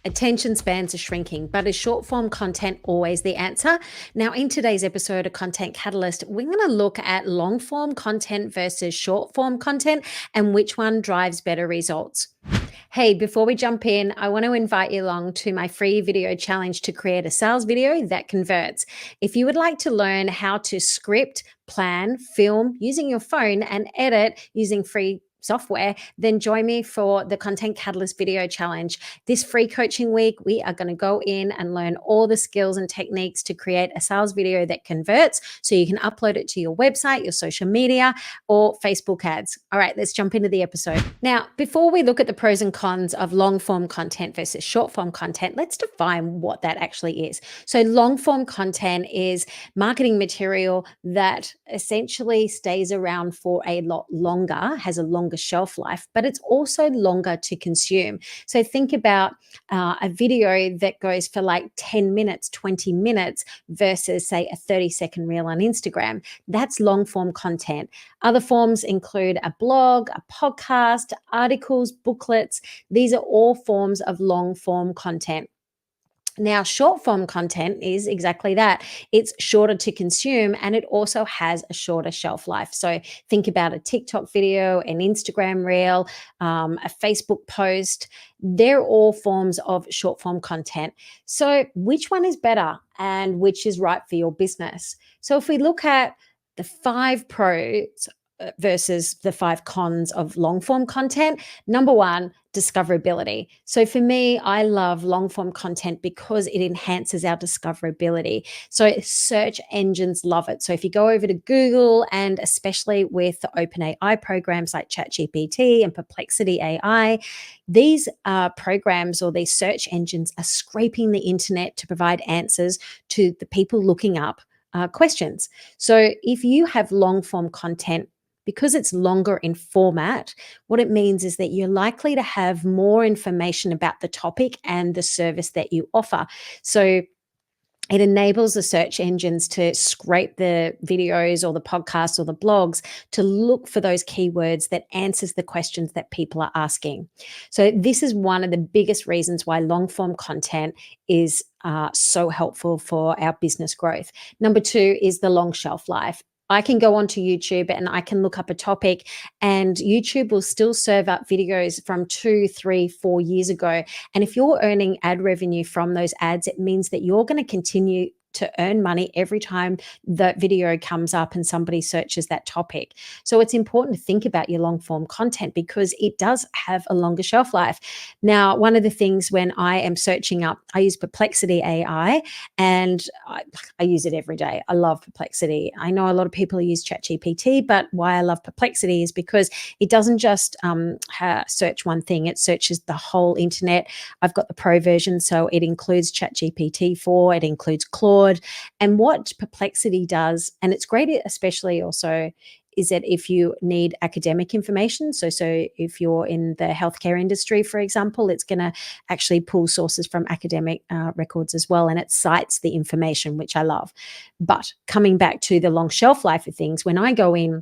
Attention spans are shrinking, but is short form content always the answer? Now, in today's episode of Content Catalyst, we're going to look at long form content versus short form content and which one drives better results. Hey, before we jump in, I want to invite you along to my free video challenge to create a sales video that converts. If you would like to learn how to script, plan, film using your phone and edit using free software, then join me for the Content Catalyst video challenge. This free coaching week, we are going to go in and learn all the skills and techniques to create a sales video that converts so you can upload it to your website, your social media, or Facebook ads. All right, let's jump into the episode. Now, before we look at the pros and cons of long form content versus short form content, let's define what that actually is. So long form content is marketing material that essentially stays around for a lot longer, has a longer shelf life, but it's also longer to consume. So think about a video that goes for like 10 minutes, 20 minutes versus say a 30-second reel on Instagram. That's long form content. Other forms include a blog, a podcast, articles, booklets. These are all forms of long form content. Now, short form content is exactly that. It's shorter to consume and it also has a shorter shelf life. So think about a TikTok video, an Instagram reel, a Facebook post. They're all forms of short form content. So which one is better and which is right for your business? So if we look at the 5 pros versus the 5 cons of long form content. Number 1, discoverability. So for me, I love long form content because it enhances our discoverability. So search engines love it. So if you go over to Google, and especially with the OpenAI programs like ChatGPT and Perplexity AI, these programs or these search engines are scraping the internet to provide answers to the people looking up questions. So if you have long form content, because it's longer in format, what it means is that you're likely to have more information about the topic and the service that you offer. So it enables the search engines to scrape the videos or the podcasts or the blogs to look for those keywords that answers the questions that people are asking. So this is one of the biggest reasons why long form content is so helpful for our business growth. Number 2 is the long shelf life. I can go onto YouTube and I can look up a topic and YouTube will still serve up videos from 2, 3, 4 years ago. And if you're earning ad revenue from those ads, it means that you're going to continue to earn money every time the video comes up and somebody searches that topic. So it's important to think about your long form content because it does have a longer shelf life. Now, one of the things when I am searching up, I use Perplexity AI and I use it every day. I love Perplexity. I know a lot of people use ChatGPT, but why I love Perplexity is because it doesn't just search one thing. It searches the whole internet. I've got the pro version, so it includes ChatGPT 4, it includes Claude. And what Perplexity does, and it's great especially also, is that if you need academic information, so if you're in the healthcare industry, for example, it's going to actually pull sources from academic records as well, and it cites the information, which I love. But coming back to the long shelf life of things, when I go in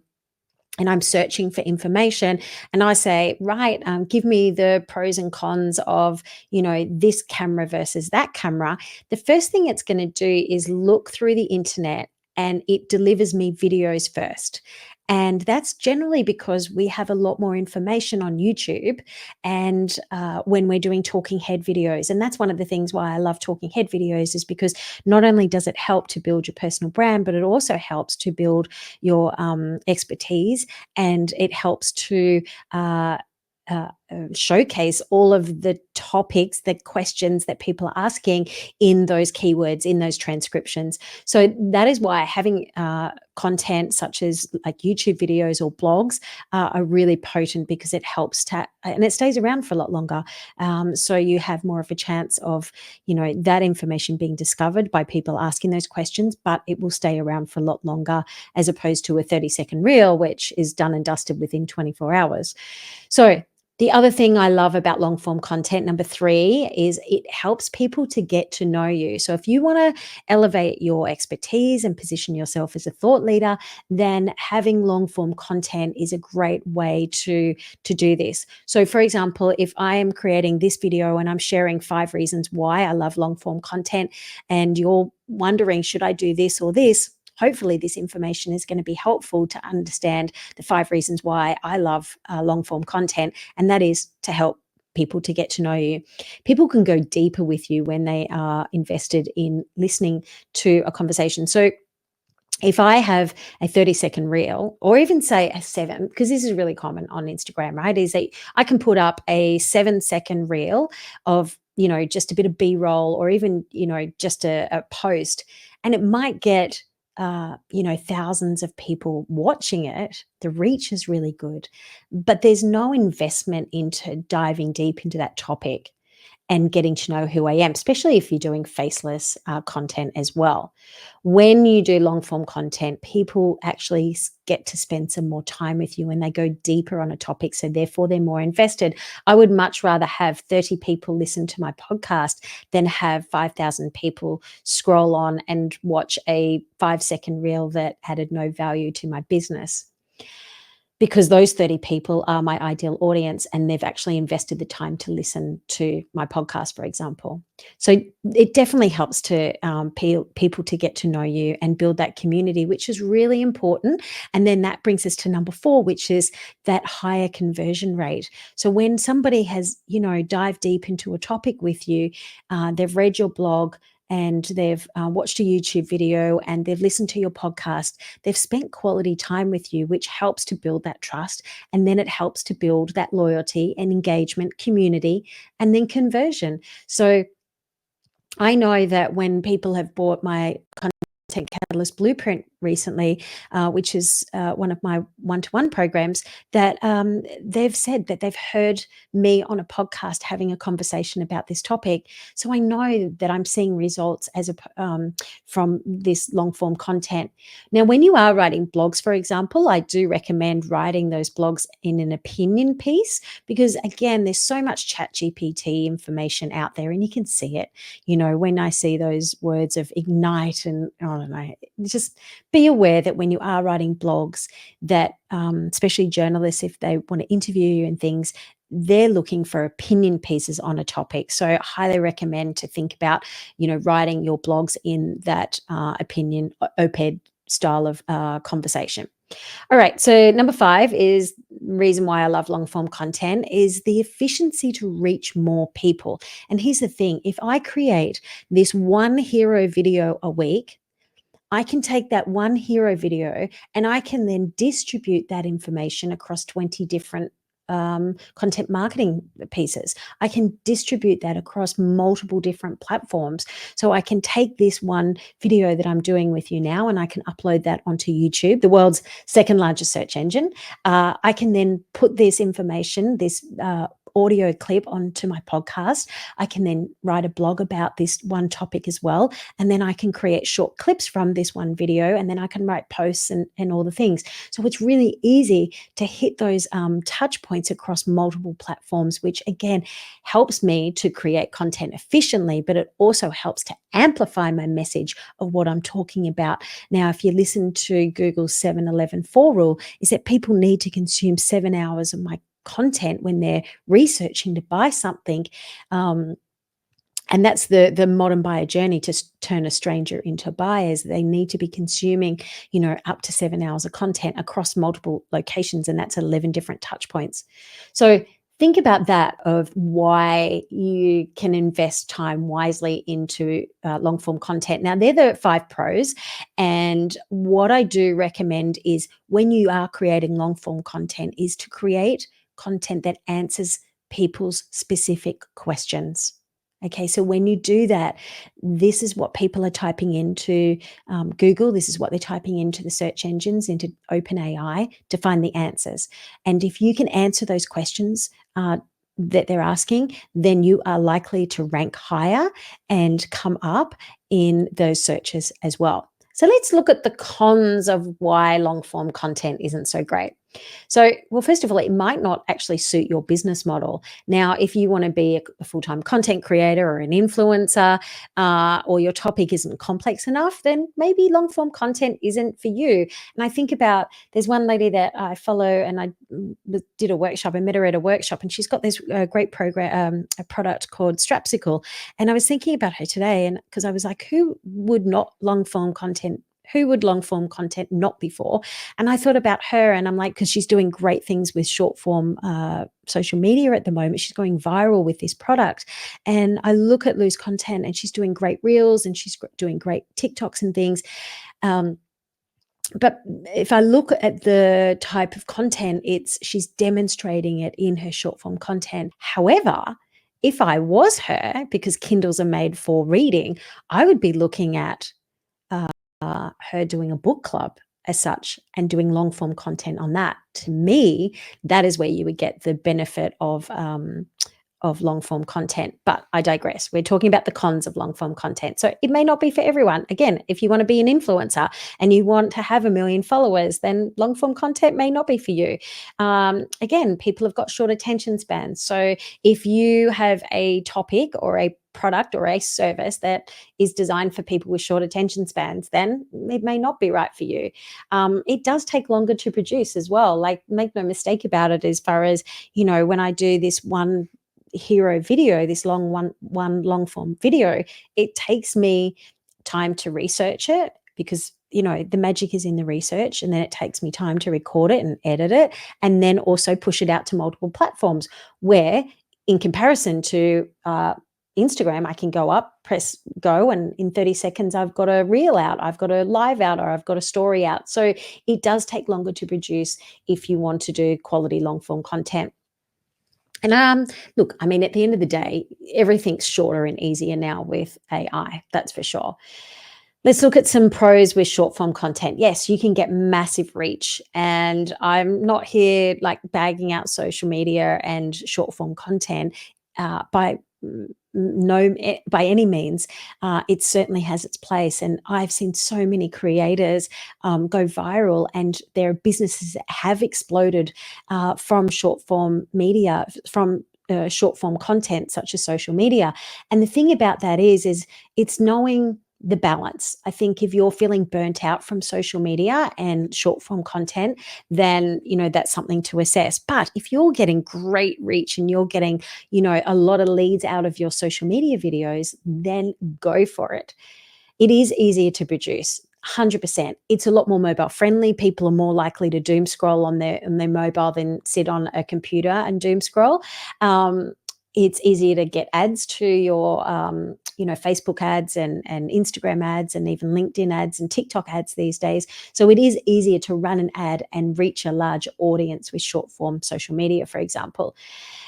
and I'm searching for information and I say, right, give me the pros and cons of, this camera versus that camera. The first thing it's going to do is look through the internet and it delivers me videos first. And that's generally because we have a lot more information on YouTube and when we're doing talking head videos. And that's one of the things why I love talking head videos is because not only does it help to build your personal brand, but it also helps to build your expertise and it helps to showcase all of the topics, the questions that people are asking in those keywords, in those transcriptions. So that is why having content such as like YouTube videos or blogs are really potent because it helps to, and it stays around for a lot longer. So you have more of a chance of, that information being discovered by people asking those questions, but it will stay around for a lot longer as opposed to a 30-second reel, which is done and dusted within 24 hours. So The other thing I love about long form content, number 3, is it helps people to get to know you. So if you want to elevate your expertise and position yourself as a thought leader, then having long form content is a great way to do this. So for example, if I am creating this video and I'm sharing 5 reasons why I love long form content, and you're wondering, should I do this or this? Hopefully this information is going to be helpful to understand the 5 reasons why I love long form content, and that is to help people to get to know you. People can go deeper with you when they are invested in listening to a conversation. So if I have a 30-second reel, or even say a 7, because this is really common on Instagram, right? Is that I can put up a 7-second reel of, just a bit of B-roll, or even, just a post, and it might get, thousands of people watching it. The reach is really good, but there's no investment into diving deep into that topic and getting to know who I am, especially if you're doing faceless content as well. When you do long form content, people actually get to spend some more time with you and they go deeper on a topic. So therefore they're more invested. I would much rather have 30 people listen to my podcast than have 5,000 people scroll on and watch a 5-second reel that added no value to my business, because those 30 people are my ideal audience and they've actually invested the time to listen to my podcast, for example. So it definitely helps to people to get to know you and build that community, which is really important. And then that brings us to number 4, which is that higher conversion rate. So when somebody has, dived deep into a topic with you, they've read your blog, and they've watched a YouTube video, and they've listened to your podcast, they've spent quality time with you, which helps to build that trust. And then it helps to build that loyalty and engagement, community, and then conversion. So I know that when people have bought my Content Catalyst Blueprint recently, which is one of my one-to-one programs, that they've said that they've heard me on a podcast having a conversation about this topic. So I know that I'm seeing results from this long-form content. Now, when you are writing blogs, for example, I do recommend writing those blogs in an opinion piece, because again, there's so much chat GPT information out there and you can see it. When I see those words of ignite and I don't know, just be aware that when you are writing blogs, that especially journalists, if they want to interview you and things, they're looking for opinion pieces on a topic. So I highly recommend to think about, writing your blogs in that opinion, op-ed style of conversation. All right. So number 5 is reason why I love long form content is the efficiency to reach more people. And here's the thing. If I create this one hero video a week, I can take that one hero video and I can then distribute that information across 20 different content marketing pieces. I can distribute that across multiple different platforms. So I can take this one video that I'm doing with you now and I can upload that onto YouTube, the world's second largest search engine. I can then put this information, this audio clip onto my podcast. I can then write a blog about this one topic as well. And then I can create short clips from this one video, and then I can write posts and all the things. So it's really easy to hit those touch points across multiple platforms, which again helps me to create content efficiently, but it also helps to amplify my message of what I'm talking about. Now, if you listen to Google's 7-11-4 rule, is that people need to consume 7 hours of my content when they're researching to buy something. And that's the modern buyer journey, to turn a stranger into buyers. They need to be consuming, up to 7 hours of content across multiple locations, and that's 11 different touch points. So think about that, of why you can invest time wisely into long form content. Now, they're the 5 pros. And what I do recommend is, when you are creating long form content, is to create content that answers people's specific questions. Okay, so when you do that, this is what people are typing into Google. This is what they're typing into the search engines, into OpenAI, to find the answers. And if you can answer those questions that they're asking, then you are likely to rank higher and come up in those searches as well. So let's look at the cons of why long form content isn't so great. So, well, first of all, it might not actually suit your business model. Now, if you want to be a full time content creator or an influencer, or your topic isn't complex enough, then maybe long form content isn't for you. And I think about there's one lady that I follow, and I did a workshop. I met her at a workshop, and she's got this great program, a product called Strapsicle. And I was thinking about her today, and because I was like, who would not long form content? Who would long form content not be for? And I thought about her, and I'm like, because she's doing great things with short form social media at the moment. She's going viral with this product. And I look at loose content, and she's doing great reels, and she's doing great TikToks and things. Um, but if I look at the type of content, it's she's demonstrating it in her short form content. However, if I was her, because Kindles are made for reading, I would be looking at her doing a book club as such and doing long form content on that. To me, that is where you would get the benefit of long form content. But I digress. We're talking about the cons of long form content. So it may not be for everyone. Again, if you want to be an influencer and you want to have 1 million followers, then long form content may not be for you. Again, people have got short attention spans. So if you have a topic or a product or a service that is designed for people with short attention spans, then it may not be right for you. It does take longer to produce as well. Like, make no mistake about it, as far as, when I do this one hero video, this one long form video, it takes me time to research it, because the magic is in the research, and then it takes me time to record it and edit it, and then also push it out to multiple platforms, where in comparison to Instagram, I can go up, press go, and in 30 seconds I've got a reel out, I've got a live out, or I've got a story out. So it does take longer to produce if you want to do quality long form content. And look, I mean, at the end of the day, everything's shorter and easier now with AI, that's for sure. Let's look at some pros with short form content. Yes, you can get massive reach. And I'm not here like bagging out social media and short form content by no by any means. It certainly has its place, and I've seen so many creators go viral, and their businesses have exploded from short form media, from short form content such as social media. And the thing about that is it's knowing the balance. I think if you're feeling burnt out from social media and short form content, then that's something to assess. But if you're getting great reach and you're getting a lot of leads out of your social media videos, then go for it. It is easier to produce. 100%. It's a lot more mobile friendly. People are more likely to doom scroll on their mobile than sit on a computer and doom scroll. It's easier to get ads to your Facebook ads and Instagram ads, and even LinkedIn ads and TikTok ads these days. So it is easier to run an ad and reach a large audience with short form social media, for example.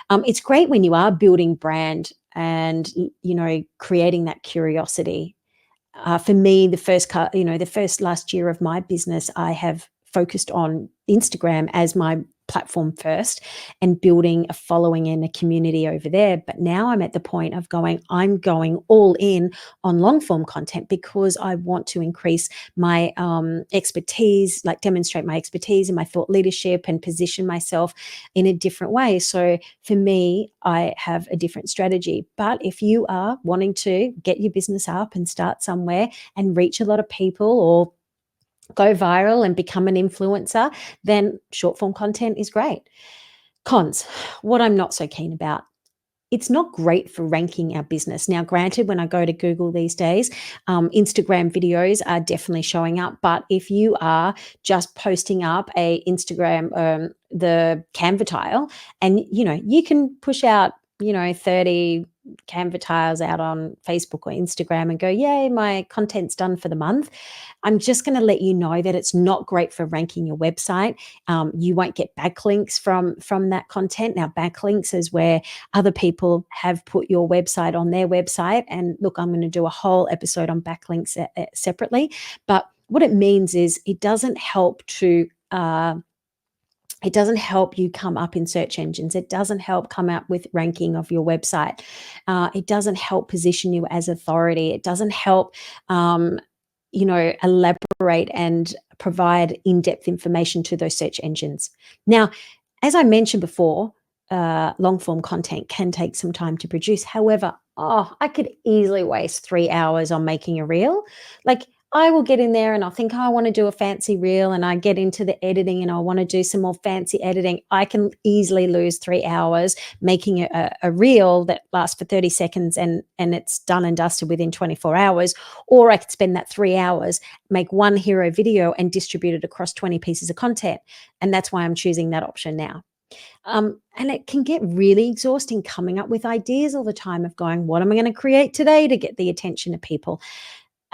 It's great when you are building brand and creating that curiosity. For me, the first last year of my business, I have focused on Instagram as my platform first, and building a following and a community over there. But now I'm at the point of I'm going all in on long form content, because I want to increase my expertise, like demonstrate my expertise and my thought leadership, and position myself in a different way. So for me, I have a different strategy. But if you are wanting to get your business up and start somewhere and reach a lot of people, or go viral and become an influencer, then short form content is great. Cons, what I'm not so keen about. It's not great for ranking our business. Now, granted, when I go to Google these days, Instagram videos are definitely showing up. But if you are just posting up a Instagram, the Canva tile, and you can push out 30 Canva tiles out on Facebook or Instagram and go, yay, my content's done for the month. I'm just going to let you know that it's not great for ranking your website. You won't get backlinks from that content. Now, backlinks is where other people have put your website on their website. And look, I'm going to do a whole episode on backlinks separately. But what it means is it doesn't help you come up in search engines. It doesn't help come up with ranking of your website. It doesn't help position you as authority. It doesn't help elaborate and provide in-depth information to those search engines. Now, as I mentioned before, long form content can take some time to produce. However, I could easily waste 3 hours on making a reel. Like, I will get in there and I'll think, I want to do a fancy reel, and I get into the editing and I want to do some more fancy editing. I can easily lose 3 hours making a reel that lasts for 30 seconds and it's done and dusted within 24 hours. Or I could spend that 3 hours, make one hero video and distribute it across 20 pieces of content. And that's why I'm choosing that option now. And it can get really exhausting coming up with ideas all the time of going, what am I going to create today to get the attention of people?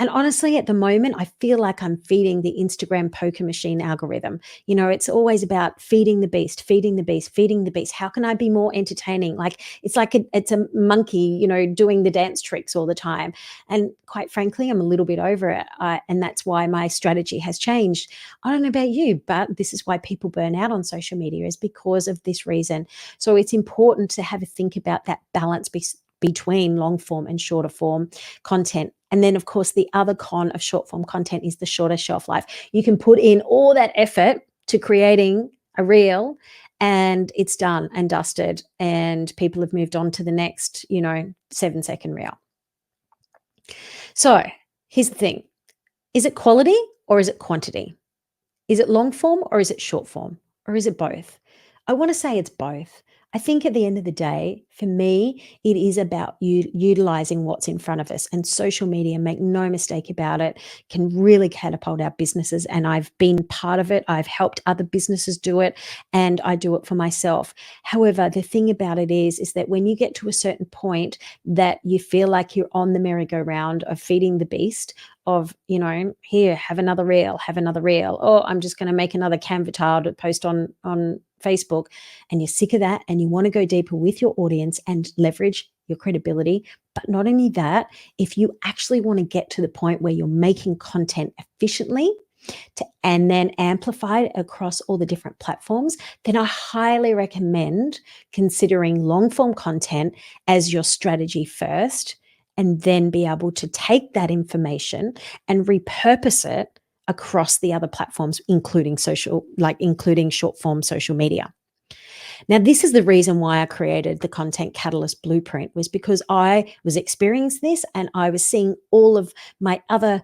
And honestly, at the moment, I feel like I'm feeding the Instagram poker machine algorithm. It's always about feeding the beast, feeding the beast, feeding the beast. How can I be more entertaining? Like it's a monkey, doing the dance tricks all the time. And quite frankly, I'm a little bit over it. And that's why my strategy has changed. I don't know about you, but this is why people burn out on social media, is because of this reason. So it's important to have a think about that balance between long form and shorter form content. And then, of course, the other con of short form content is the shorter shelf life. You can put in all that effort to creating a reel and it's done and dusted, and people have moved on to the next, 7-second reel. So here's the thing. Is it quality or is it quantity? Is it long form or is it short form? Or is it both? I want to say it's both. I think at the end of the day, for me, it is about utilizing what's in front of us. And social media, make no mistake about it, can really catapult our businesses. And I've been part of it. I've helped other businesses do it, and I do it for myself. However, the thing about it is that when you get to a certain point that you feel like you're on the merry-go-round of feeding the beast, of, here, have another reel, oh, I'm just going to make another Canva tile to post on Facebook, and you're sick of that and you want to go deeper with your audience and leverage your credibility. But not only that, if you actually want to get to the point where you're making content efficiently and then amplify it across all the different platforms, then I highly recommend considering long form content as your strategy first, and then be able to take that information and repurpose it across the other platforms, including short form social media. Now, this is the reason why I created the Content Catalyst Blueprint, was because I was experiencing this and I was seeing all of my other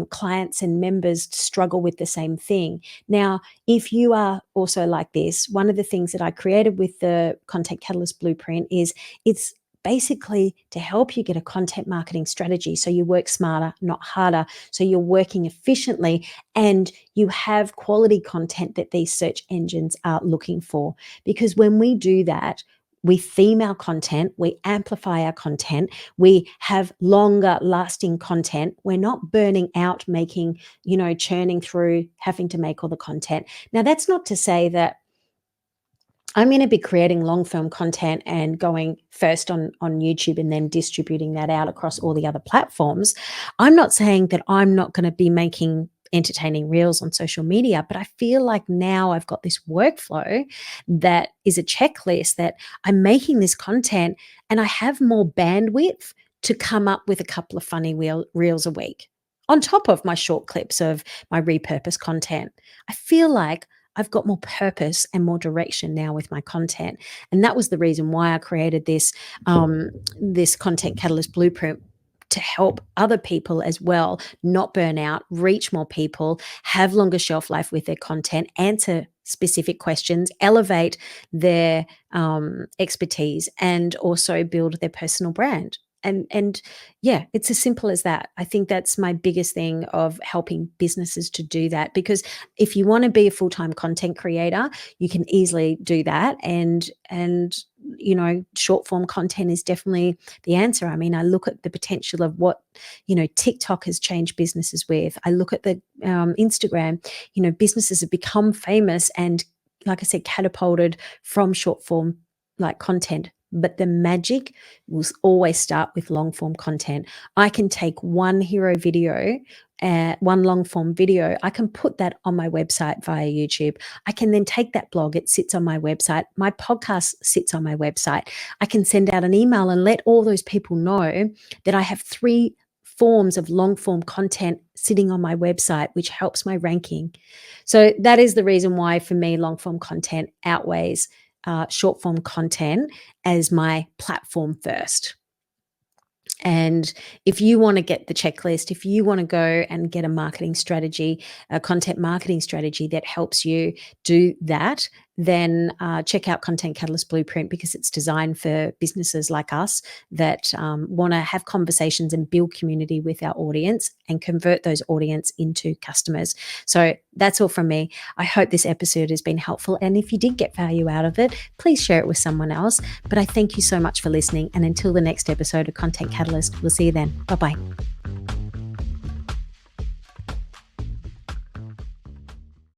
clients and members struggle with the same thing. Now, if you are also like this, one of the things that I created with the Content Catalyst Blueprint is it's basically to help you get a content marketing strategy so you work smarter, not harder, so you're working efficiently and you have quality content that these search engines are looking for. Because when we do that, we theme our content, we amplify our content, we have longer lasting content. We're not burning out making, churning through, having to make all the content. Now, that's not to say that I'm going to be creating long form content and going first on YouTube and then distributing that out across all the other platforms. I'm not saying that I'm not going to be making entertaining reels on social media, but I feel like now I've got this workflow that is a checklist that I'm making this content and I have more bandwidth to come up with a couple of funny reels a week on top of my short clips of my repurposed content. I feel like I've got more purpose and more direction now with my content. And that was the reason why I created this Content Catalyst Blueprint, to help other people as well not burn out, reach more people, have longer shelf life with their content, answer specific questions, elevate their expertise, and also build their personal brand. And yeah, it's as simple as that. I think that's my biggest thing of helping businesses to do that, because if you want to be a full-time content creator, you can easily do that. And short form content is definitely the answer. I mean, I look at the potential of what, TikTok has changed businesses with. I look at the Instagram, businesses have become famous and, like I said, catapulted from short form content. But the magic will always start with long form content. I can take one hero video, one long form video, I can put that on my website via YouTube. I can then take that blog, it sits on my website. My podcast sits on my website. I can send out an email and let all those people know that I have 3 forms of long form content sitting on my website, which helps my ranking. So that is the reason why, for me, long form content outweighs short form content as my platform first. And if you want to get the checklist, if you want to go and get a marketing strategy, a content marketing strategy that helps you do that, then check out Content Catalyst Blueprint, because it's designed for businesses like us that want to have conversations and build community with our audience and convert those audience into customers. So that's all from me. I hope this episode has been helpful. And if you did get value out of it, please share it with someone else. But I thank you so much for listening. And until the next episode of Content Catalyst, we'll see you then. Bye-bye.